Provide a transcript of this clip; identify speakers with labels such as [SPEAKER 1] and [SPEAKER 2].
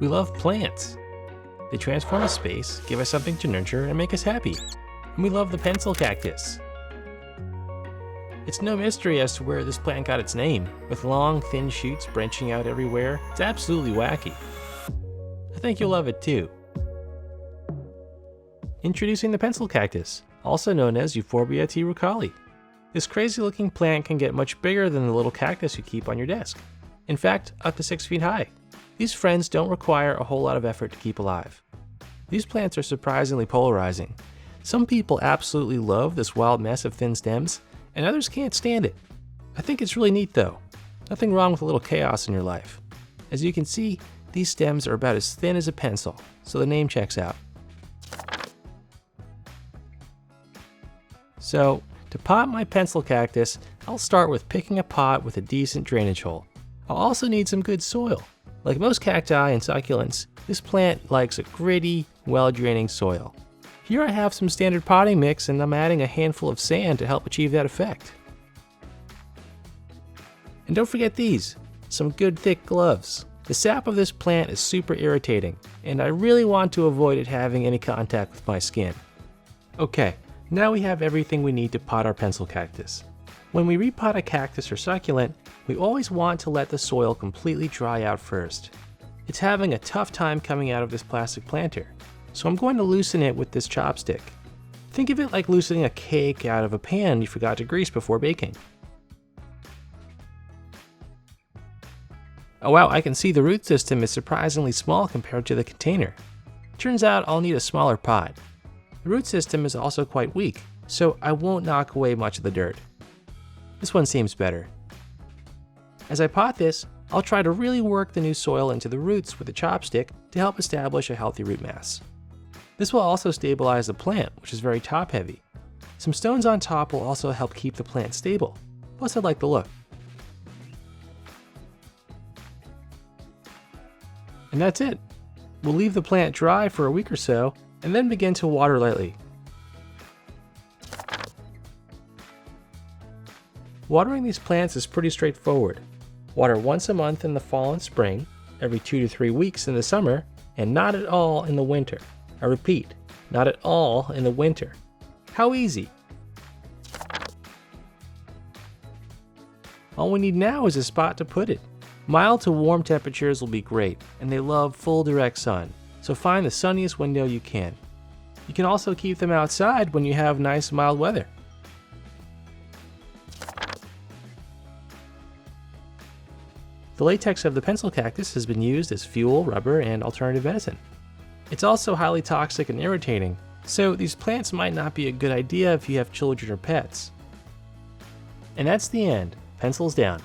[SPEAKER 1] We love plants. They transform a space, give us something to nurture, and make us happy. And we love the pencil cactus. It's no mystery as to where this plant got its name. With long, thin shoots branching out everywhere, it's absolutely wacky. I think you'll love it too. Introducing the pencil cactus, also known as Euphorbia rucali. This crazy looking plant can get much bigger than the little cactus you keep on your desk. In fact, up to 6 feet high. These friends don't require a whole lot of effort to keep alive. These plants are surprisingly polarizing. Some people absolutely love this wild mess of thin stems, and others can't stand it. I think it's really neat though. Nothing wrong with a little chaos in your life. As you can see, these stems are about as thin as a pencil, so the name checks out. So, to pot my pencil cactus, I'll start with picking a pot with a decent drainage hole. I'll also need some good soil. Like most cacti and succulents, this plant likes a gritty, well-draining soil. Here I have some standard potting mix and I'm adding a handful of sand to help achieve that effect. And don't forget these, some good thick gloves. The sap of this plant is super irritating, and I really want to avoid it having any contact with my skin. Okay, now we have everything we need to pot our pencil cactus. When we repot a cactus or succulent, we always want to let the soil completely dry out first. It's having a tough time coming out of this plastic planter, so I'm going to loosen it with this chopstick. Think of it like loosening a cake out of a pan you forgot to grease before baking. Oh wow, I can see the root system is surprisingly small compared to the container. Turns out I'll need a smaller pot. The root system is also quite weak, so I won't knock away much of the dirt. This one seems better. As I pot this, I'll try to really work the new soil into the roots with a chopstick to help establish a healthy root mass. This will also stabilize the plant, which is very top heavy. Some stones on top will also help keep the plant stable, plus I like the look. And that's it. We'll leave the plant dry for a week or so, and then begin to water lightly. Watering these plants is pretty straightforward. Water once a month in the fall and spring, every 2 to 3 weeks in the summer, and not at all in the winter. I repeat, not at all in the winter. How easy! All we need now is a spot to put it. Mild to warm temperatures will be great, and they love full direct sun, so find the sunniest window you can. You can also keep them outside when you have nice mild weather. The latex of the pencil cactus has been used as fuel, rubber, and alternative medicine. It's also highly toxic and irritating, so these plants might not be a good idea if you have children or pets. And that's the end. Pencils down.